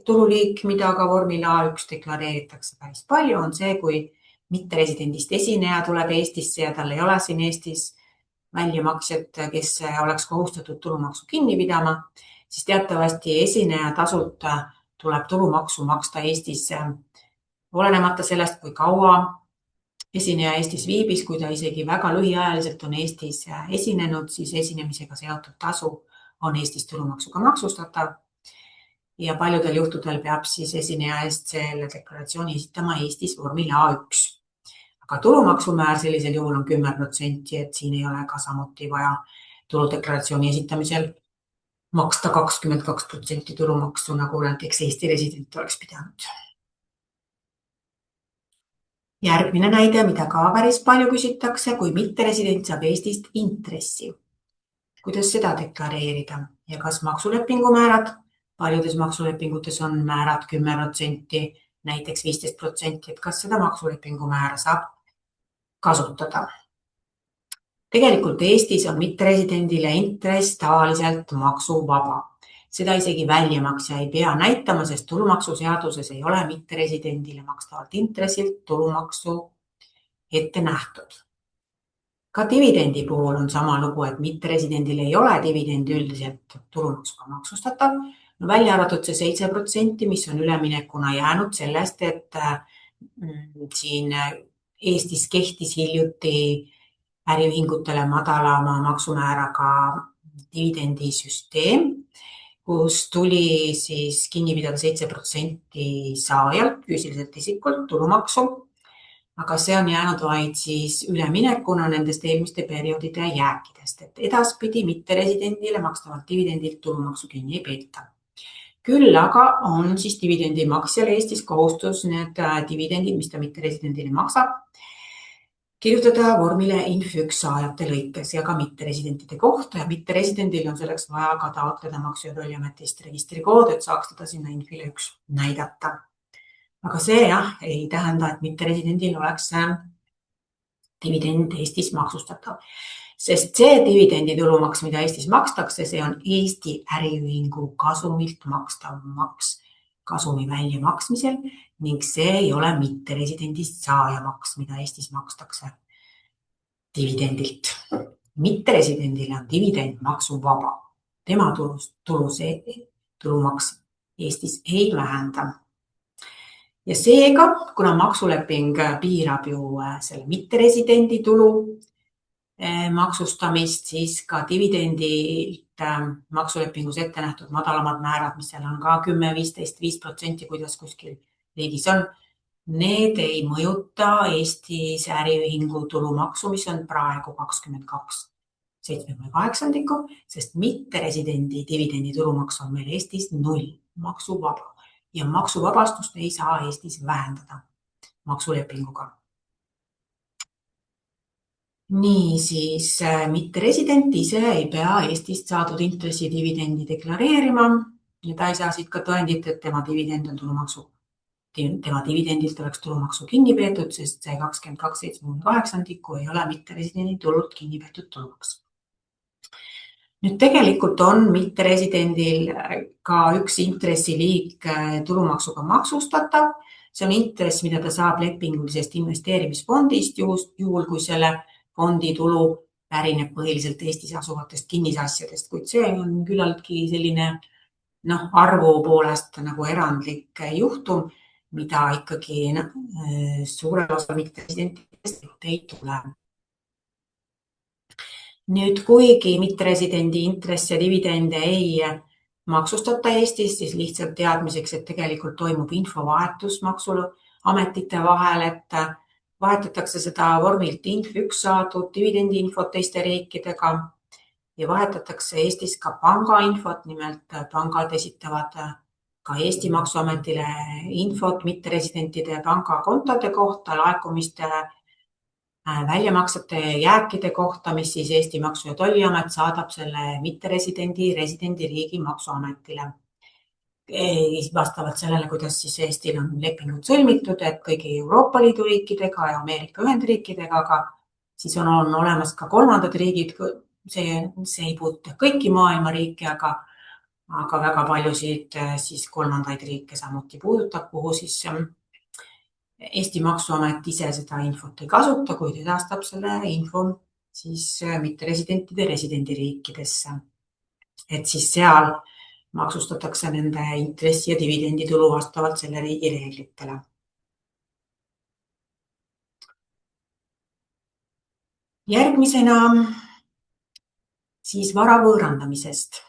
tululiik, mida ka vormil A1 deklareeritakse päris palju, on see, kui mitteresidendist esineja tuleb Eestisse ja tal ei ole siin Eestis väljamaksjad, kes oleks kohustatud tulumaksu kinni pidama, siis teatavasti esineja tasult tuleb tulumaksu maksta Eestis olenemata sellest, kui kaua esineja Eestis viibis, kui ta isegi väga lühiajaliselt on Eestis esinenud, siis esinemisega seotud tasu on Eestis tulumaksuga maksustatav ja paljudel juhtudel peab siis esineja eest selle deklaratsiooni esitama Eestis vormil A1. Aga tulumaksumäär sellisel juhul on 10%, et siin ei ole ka samuti vaja tuludeklaratsiooni esitamisel maksta 22% tulumaksu, nagu näiteks Eesti resident oleks pidanud. Järgmine näide, mida ka päris palju küsitakse, kui mitteresident saab Eestist intressi. Kuidas seda deklareerida ja kas maksulepingumäärad? Paljudes maksulepingutes on määrad 10%, näiteks 15%, et kas seda maksulepingumäära saab kasutada. Tegelikult Eestis on mitteresidendile intress tavaliselt maksuvaba. Seda isegi väljamaksja ei pea näitama, sest tulumaksuseaduses ei ole mitteresidendile makstavalt intressilt tulumaksu ette nähtud. Ka dividendi puhul on sama lugu, et mitteresidendil ei ole dividend üldiselt tulumaksuga maksustatav. Välja arvatud see 7%, mis on üleminekuna jäänud sellest, et siin Eestis kehtis hiljuti äriühingutele madalama maksumääraga dividendisüsteem, kus tuli siis kinni pidada 7% saajalt, füüsiliselt isikult tulumaksu, aga see on jäänud vaid siis üleminekuna nendest eelmiste perioodide jääkidest, et edaspidi mitteresidendile makstavalt dividendilt tulumaksu kinni ei peeta. Küll aga on siis dividendimaksjal Eestis kohustus need dividendid, mis ta mitteresidendile maksab, kirjutada vormile INF1 saajate lõikes ja ka mitteresidentide kohta ja mitteresidendil on selleks vaja ka taotleda Maksu- ja Tolliametist registrikood, et saaks teda sinna INF-ile 1 näidata. Aga see ei tähenda, et mitteresidendil oleks dividend Eestis maksustatav, sest see dividenditulumaks, mida Eestis makstakse, see on Eesti äriühingu kasumilt makstav maks kasumi väljamaksmisel ning see ei ole mitteresidendist saajamaks, mida Eestis makstakse dividendilt. Mitteresidendile on dividend maksuvaba. Tema tulumaks Eestis ei vähenda. Ja seega, kuna maksuleping piirab ju selle mitteresidendi tulu maksustamist, siis ka dividendilt maksulepingus ette nähtud madalamad määrad, mis seal on ka 10, 15, 5%, kuidas kuskil riigis on, need ei mõjuta Eestis äriühingu tulumaksu, mis on praegu 22,78%, sest mitteresidendi dividendi tulumaks on meil Eestis 0 maksuvaba ja maksuvabastust ei saa Eestis vähendada maksulepinguga. Nii siis mitteresident ise ei pea Eestist saadud intressidividendi deklareerima ja ta ei saa siit ka tõendit, et tema dividendilt oleks tulumaksu kinni peetud, sest see 22,78% ei ole mitteresidendi tulult kinni peetud tulumaks. Nüüd tegelikult on mitteresidendil ka üks intressiliik tulumaksuga maksustatav. See on intress, mida ta saab lepingulisest investeerimisfondist, juhul kui selle fondi tulu pärineb põhiliselt Eestis asuvatest kinnisasjadest, kuid see on küllaltki selline arvu poolest nagu erandlik juhtum, mida ikkagi suurel osa mitteresidentidest ei tule. Nüüd, kuigi mitteresidendi intress ja dividende ei maksustata Eestis, siis lihtsalt teadmiseks, et tegelikult toimub infovahetus maksuametite vahel, et vahetatakse seda vormilt INF1 saadud dividendiinfot teiste riikidega ja vahetatakse Eestis ka pangainfot, nimelt pangad esitavad ka Eesti Maksuametile infot mitteresidentide pangakontode kohta, laekumiste, väljamaksete jääkide kohta, mis siis Eesti Maksu- ja Tolliamet saadab selle residendiriigi Maksuametile. Vastavalt sellele, kuidas siis Eestil on lepingud sõlmitud, et kõigi Euroopa Liidu riikidega ja Ameerika Ühendriikidega, aga siis on olemas ka kolmandad riigid. See ei puuduta kõiki maailma riike, aga väga paljusid siis kolmandaid riike samuti puudutab, kuhu siis Eesti Maksuamet ise seda infot ei kasuta, kuid edastab selle info siis mitteresidentide residendiriikidesse. Et siis seal maksustatakse nende intressi ja dividenditulu vastavalt selle riigi reeglitele. Järgmisena siis vara võõrandamisest.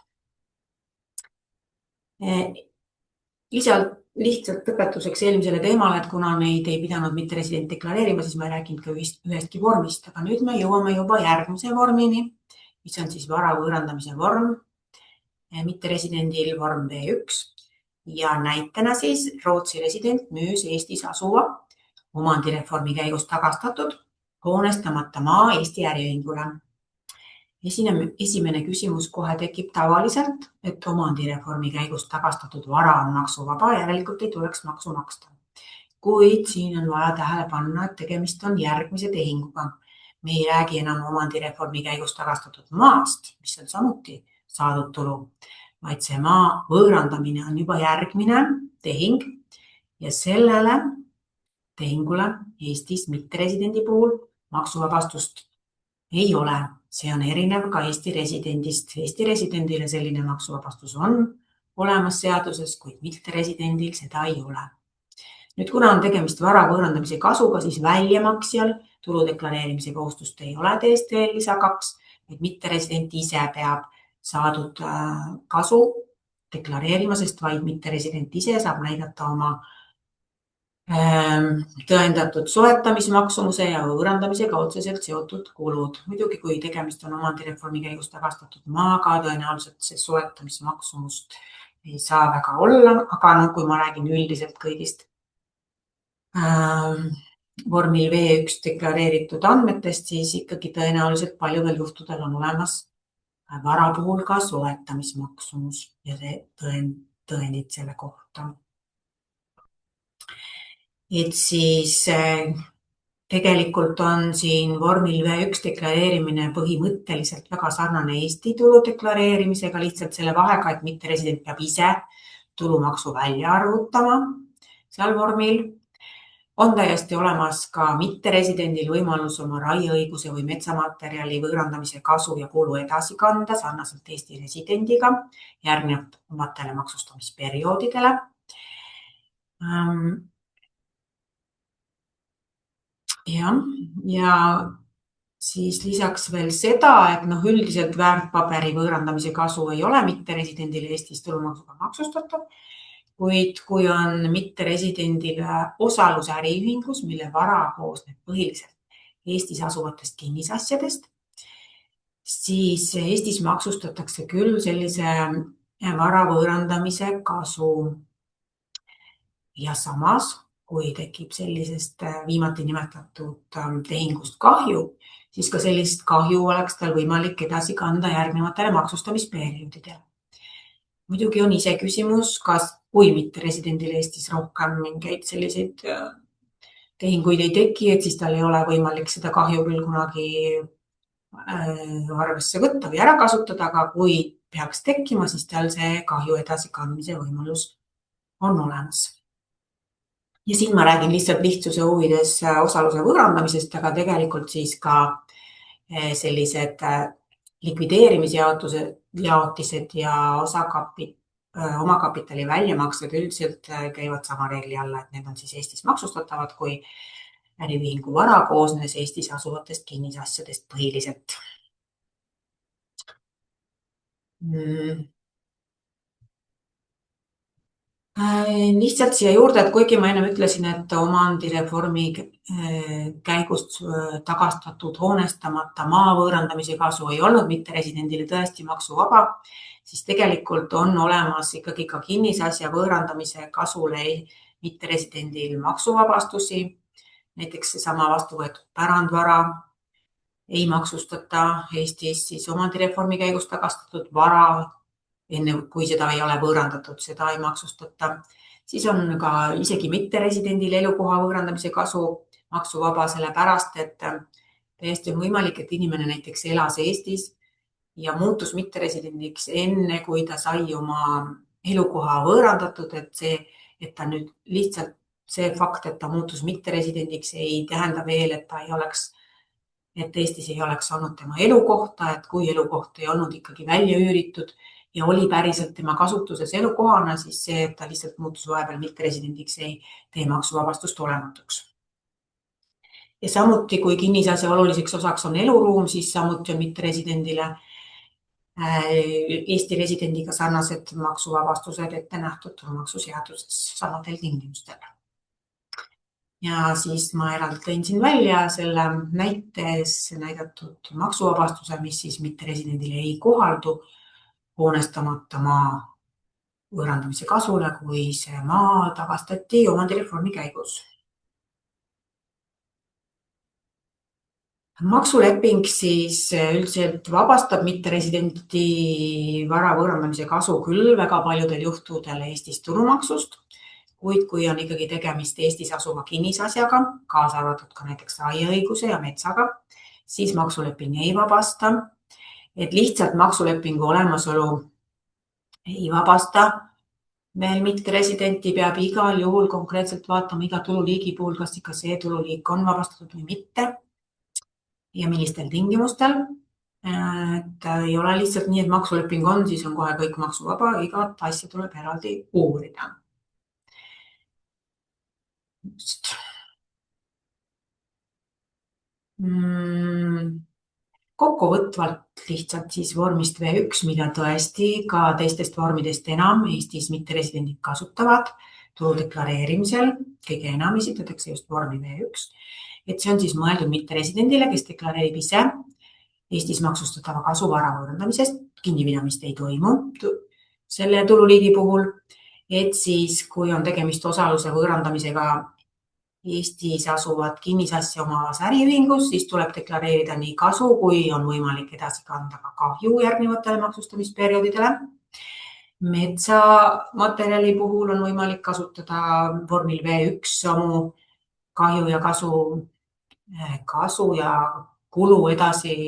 Lihtsalt lõpetuseks eelmisele teemale, et kuna neid ei pidanud mitteresident deklareerima, siis ma ei rääkinud ka ühestki vormist, aga nüüd me jõuame juba järgmise vormini, mis on siis vara võõrandamise vorm, mitteresidendil vorm B1 ja näitena siis Rootsi resident müüs Eestis asuva omandireformi käigus tagastatud hoonestamata maa Eesti äriühingule. Esimene küsimus kohe tekib tavaliselt, et omandireformi käigus tagastatud vara on maksuvaba, järelikult ei tuleks maksu maksta. Kuid siin on vaja tähele panna, et tegemist on järgmise tehinguga. Me ei räägi enam omandireformi käigus tagastatud maast, mis on samuti saadud tulu, vaid see maa võõrandamine on juba järgmine tehing ja sellele tehingule Eestis mitteresidendi puhul maksuvabastust ei ole. See on erinev ka Eesti residendist. Eesti residendile selline maksuvabastus on olemas seaduses, kuid mitteresidendil seda ei ole. Nüüd, kuna on tegemist vara võõrandamise kasuga, siis väljamaksjal tulu deklareerimise kohustust ei ole DST lisa 2, et mitteresident ise peab saadud kasu deklareerima, sest vaid mitteresident ise saab näidata oma tõendatud soetamismaksumuse ja võõrandamisega otseselt seotud kulud. Muidugi, kui tegemist on omandireformi käigus tagastatud maaga, tõenäoliselt see soetamismaksumust ei saa väga olla, aga no, kui ma räägin üldiselt kõigist vormil V1 deklareeritud andmetest, siis ikkagi tõenäoliselt paljudel juhtudel on olemas vara puhul ka soetamismaksumus ja see tõendid selle kohta. Et siis tegelikult on siin vormil V1 deklareerimine põhimõtteliselt väga sarnane Eesti tulu deklareerimisega, lihtsalt selle vahega, et mitteresident peab ise tulumaksu välja arvutama seal vormil. On täiesti olemas ka mitteresidendil võimalus oma raieõiguse või metsamaterjali võõrandamise kasu ja kulu edasi kanda sarnaselt Eesti residendiga järgnevatele maksustamisperioodidele. Ja siis lisaks veel seda, et üldiselt väärtpaberi võõrandamise kasu ei ole mitteresidendil Eestis tulumaksuga maksustatav, kuid kui on mitteresidendile osalus äriühingus, mille vara koosneb põhiliselt Eestis asuvatest kinnisasjadest, siis Eestis maksustatakse küll sellise vara võõrandamise kasu. Ja samas, kui tekib sellisest viimati nimetatud tehingust kahju, siis ka sellist kahju oleks tal võimalik edasi kanda järgnevatele maksustamisperioodidele. Muidugi on ise küsimus, kas kui mitteresidendil Eestis rohkem mingeid selliseid tehinguid ei teki, et siis tal ei ole võimalik seda kahju küll kunagi arvesse võtta või ära kasutada, aga kui peaks tekkima, siis tal see kahju edasi kandmise võimalus on olemas. Ja siin ma räägin lihtsalt lihtsuse huvides osaluse võõrandamisest, aga tegelikult siis ka sellised likvideerimisjaotised ja omakapitali väljamaksed üldiselt käivad sama reegli alla, et need on siis Eestis maksustatavad, kui äriühingu vara koosnes Eestis asuvatest kinnisasjadest põhiliselt. Lihtsalt siia juurde, et kuigi ma enne ütlesin, et omandireformi käigust tagastatud hoonestamata maa võõrandamise kasu ei olnud mitteresidendile tõesti maksuvaba, siis tegelikult on olemas ikkagi ka kinnisasja võõrandamise kasule mitteresidendil maksuvabastusi. Näiteks seesama vastu võetud pärandvara ei maksustata Eestis, siis omandireformi käigus tagastatud vara, enne kui seda ei ole võõrandatud, seda ei maksustata. Siis on ka isegi mitteresidendil elukoha võõrandamise kasu maksuvaba, sellepärast, et täiesti on võimalik, et inimene näiteks elas Eestis ja muutus mitteresidendiks enne, kui ta sai oma elukoha võõrandatud, et ta nüüd lihtsalt see fakt, et ta muutus mitteresidendiks, ei tähenda veel, et ta ei oleks, et Eestis ei oleks olnud tema elukohta, et kui elukoht ei olnud ikkagi välja üüritud ja oli päriselt tema kasutuses elukohana, siis see, et ta lihtsalt muutus vahepeal mitteresidendiks, ei tee maksuvabastust olematuks. Ja samuti, kui kinnisasja oluliseks osaks on eluruum, siis samuti on mitteresidendile Eesti residendiga sarnased maksuvabastused ette nähtud tulumaksuseaduses samadel tingimustel. Ja siis ma eraldi tõin siin välja selle näites näidatud maksuvabastuse, mis siis mitteresidendile ei kohaldu hoonestamata maa võõrandamise kasule, kui see maa tagastati omandireformi käigus. Maksuleping siis üldiselt vabastab mitteresidenti vara võõrandamise kasu küll väga paljudel juhtudel Eestis tulumaksust, kuid kui on ikkagi tegemist Eestis asuva kinnisasjaga, kaasa arvatud ka näiteks raieõiguse ja metsaga, siis maksuleping ei vabasta. Et lihtsalt maksulepingu olemasolu ei vabasta veel mitteresidenti, peab igal juhul konkreetselt vaatama iga tululiigi puhul, kas ikka see tululiik on vabastatud või mitte ja millistel tingimustel. Et ei ole lihtsalt nii, et maksuleping on, siis on kohe kõik maksuvaba, igat asja tuleb eraldi uurida. Just. Kokkuvõtvalt lihtsalt siis vormist V1, mida tõesti ka teistest vormidest enam Eestis mitteresidendid kasutavad tulu deklareerimisel, kõige enam esitatakse just vormi V1, et see on siis mõeldud mitteresidendile, kes deklareerib ise Eestis maksustatava kasu vara võõrandamisest, kinnipidamist ei toimu, selle tululiigi puhul, et siis, kui on tegemist osaluse võõrandamisega Eestis asuvat kinnisasja omavas äriühingus, siis tuleb deklareerida nii kasu, kui on võimalik edasi kanda ka kahju järgnevatele maksustamisperioodidele. Metsamaterjali puhul on võimalik kasutada vormil V1 samu kahju ja kasu ja kulu edasi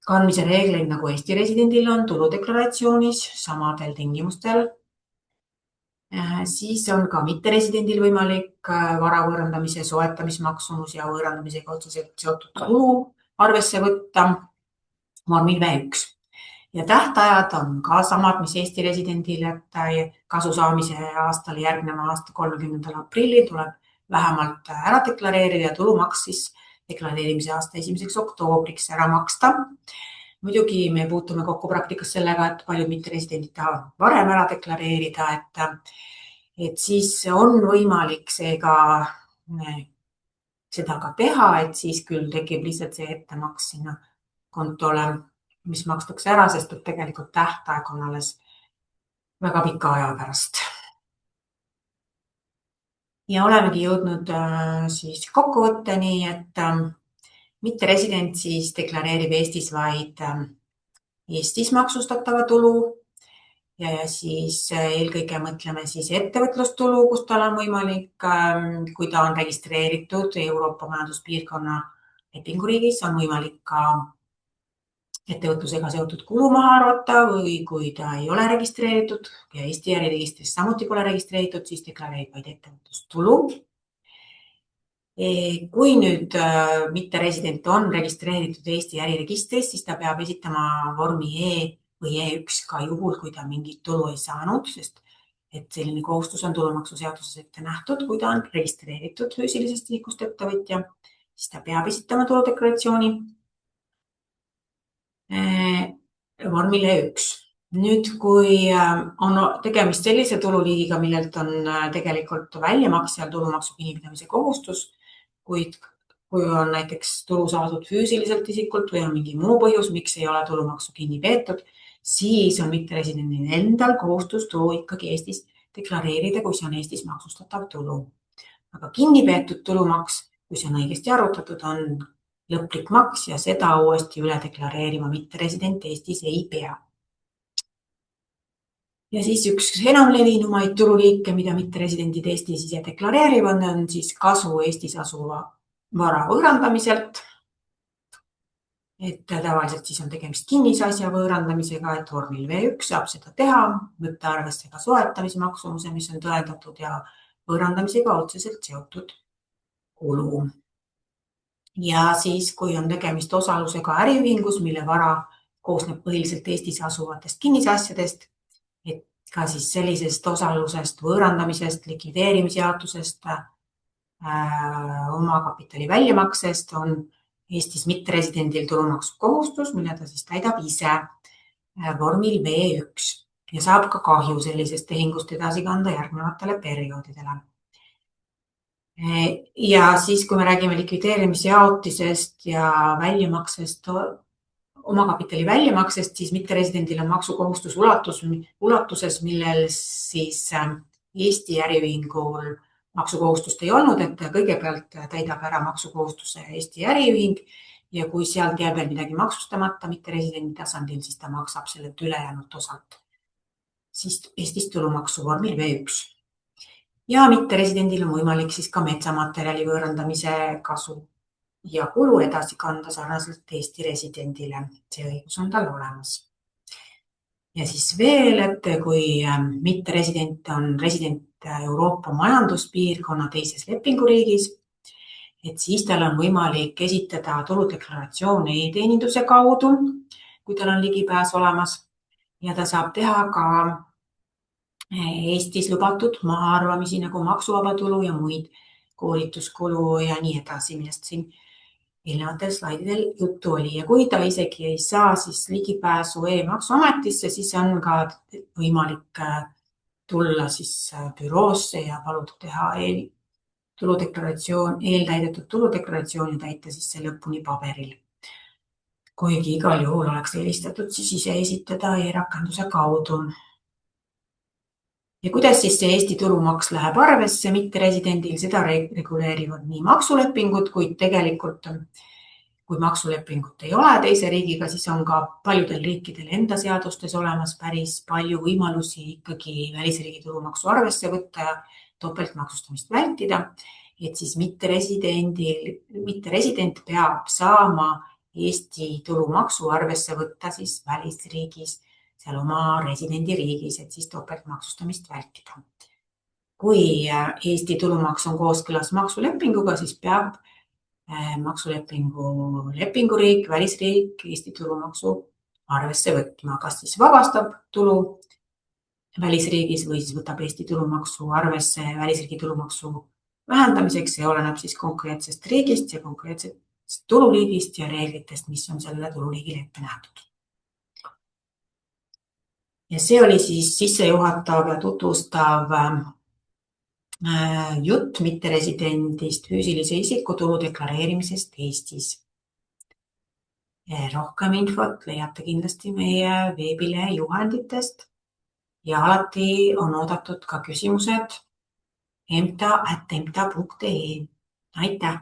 kandmise reegleid, nagu Eesti residendil on tuludeklaratsioonis samadel tingimustel. Siis on ka mitteresidendil võimalik vara võõrandamise soetamismaksumus ja võõrandamisega otseselt seotud kulu arvesse võtta vormil V1. Ja tähtajad on ka samad, mis Eesti residendil, et kasu saamise aastal järgneva aasta 30. aprillil tuleb vähemalt ära deklareerida ja tulumaks siis deklareerimise aasta 1. oktoobriks ära maksta. Muidugi me puutume kokku praktikas sellega, et paljud mitteresidendid tahavad varem ära deklareerida, et siis on võimalik seega seda ka teha, et siis küll tekib lihtsalt see ettemaks sinna kontole, mis makstakse ära, sest et tegelikult tähtaeg on alles väga pika aja pärast. Ja olemegi jõudnud siis kokkuvõtteni, et mitteresident siis deklareerib Eestis vaid Eestis maksustatava tulu ja siis eelkõige mõtleme siis ettevõtlustulu, kus tal on võimalik, kui ta on registreeritud Euroopa Majanduspiirkonna lepinguriigis, on võimalik ka ettevõtlusega seotud kulu maha arvata või kui ta ei ole registreeritud ja Eesti äriregistris samuti pole registreeritud, siis deklareerib vaid ettevõtlustulu. Kui nüüd mitteresident on registreeritud Eesti äriregistris, siis ta peab esitama vormi E või E1 ka juhul, kui ta mingit tulu ei saanud, sest et selline kohustus on tulumaksuseaduses ette nähtud, kui ta on registreeritud füüsilisest isikust ettevõtja, siis ta peab esitama tuludeklaratsiooni vormil E1. Nüüd, kui on tegemist sellise tululiigiga, millelt on tegelikult väljamaksjal tulumaksu kinnipidamise kohustus, kuid kui on näiteks tulu saadud füüsiliselt isikult või on mingi muu põhjus, miks ei ole tulumaksu kinni peetud, siis on mitteresidendil endal kohustus tulu ikkagi Eestis deklareerida, kui see on Eestis maksustatav tulu. Aga kinni peetud tulumaks, kui see on õigesti arvutatud, on lõplik maks ja seda uuesti üle deklareerima mitteresident Eestis ei pea. Ja siis üks enamlevinumaid tululiike, mida mitteresidendid Eestis ise deklareerivad, on siis kasu Eestis asuva vara võõrandamiselt. Et tavaliselt siis on tegemist kinnisasja võõrandamisega, et vormil V1 saab seda teha, võtta arvesse ka soetamismaksumuse, mis on tõendatud ja võõrandamisega otseselt seotud kulu. Ja siis, kui on tegemist osalusega äriühingus, mille vara koosneb põhiliselt Eestis asuvatest kinnisasjadest, et ka siis sellisest osalusest, võõrandamisest, likvideerimisjaotusest, omakapitali väljamaksest on Eestis mitteresidendil tulumaksu kohustus, mille ta siis täidab ise vormil V1 ja saab ka kahju sellisest tehingust edasi kanda järgnevatele perioodidele. Ja siis, kui me räägime likvideerimisjaotisest ja väljamaksest, omakapitali väljamaksest, siis mitteresidendil on maksukohustus ulatuses, millel siis Eesti äriühingul maksukohustust ei olnud, et kõigepealt täidab ära maksukohustuse Eesti äriühing ja kui sealt jääb veel midagi maksustamata mitteresidendi tasandil, siis ta maksab sellelt ülejäänud osalt siis Eestis tulumaksu vormil V1. Ja mitteresidendil on võimalik siis ka metsamaterjali võõrandamise kasu ja kulu edasi kanda sarnaselt Eesti residendile. See õigus on tal olemas. Ja siis veel, et kui mitteresident on resident Euroopa Majanduspiirkonna teises lepinguriigis, et siis tal on võimalik esitada tuludeklaratsioon e-teeninduse kaudu, kui tal on ligipääs olemas ja ta saab teha ka Eestis lubatud mahaarvamisi nagu maksuvaba tulu ja muid koolituskulu ja nii edasi, millest siin eelnevatel slaididel juttu oli. Ja kui ta isegi ei saa siis ligipääsu e-maksuametisse, siis on ka võimalik tulla siis büroosse ja paluda teha eeltäidetud tuludeklaratsioon ja täita siis see lõpuni paberil. kuigi igal juhul oleks eelistatud siis ise esitada e-rakenduse kaudu. Ja kuidas siis see Eesti tulumaks läheb arvesse mitteresidendil, seda reguleerivad nii maksulepingud, kuid tegelikult kui maksulepingut ei ole teise riigiga, siis on ka paljudel riikidel enda seadustes olemas päris palju võimalusi ikkagi välisriigi tulumaksu arvesse võtta ja topeltmaksustamist vältida. Et siis mitteresident peab saama Eesti tulumaksu arvesse võtta siis välisriigis, seal oma residendiriigis, et siis topeltmaksustamist vältida. Kui Eesti tulumaks on kooskõlas maksulepinguga, siis peab maksulepingu lepinguriik, välisriik Eesti tulumaksu arvesse võtma, kas siis vabastab tulu välisriigis või siis võtab Eesti tulumaksu arvesse välisriigi tulumaksu vähendamiseks. See oleneb siis konkreetsest riigist ja konkreetsest tululiigist ja reeglitest, mis on sellele tululiigile ette nähtud. Ja see oli siis sissejuhatav ja tutvustav jutt mitteresidendist füüsilise isiku tulu deklareerimisest Eestis. Rohkem infot leiate kindlasti meie veebilehe juhenditest ja alati on oodatud ka küsimused emta@emta.ee. Aitäh!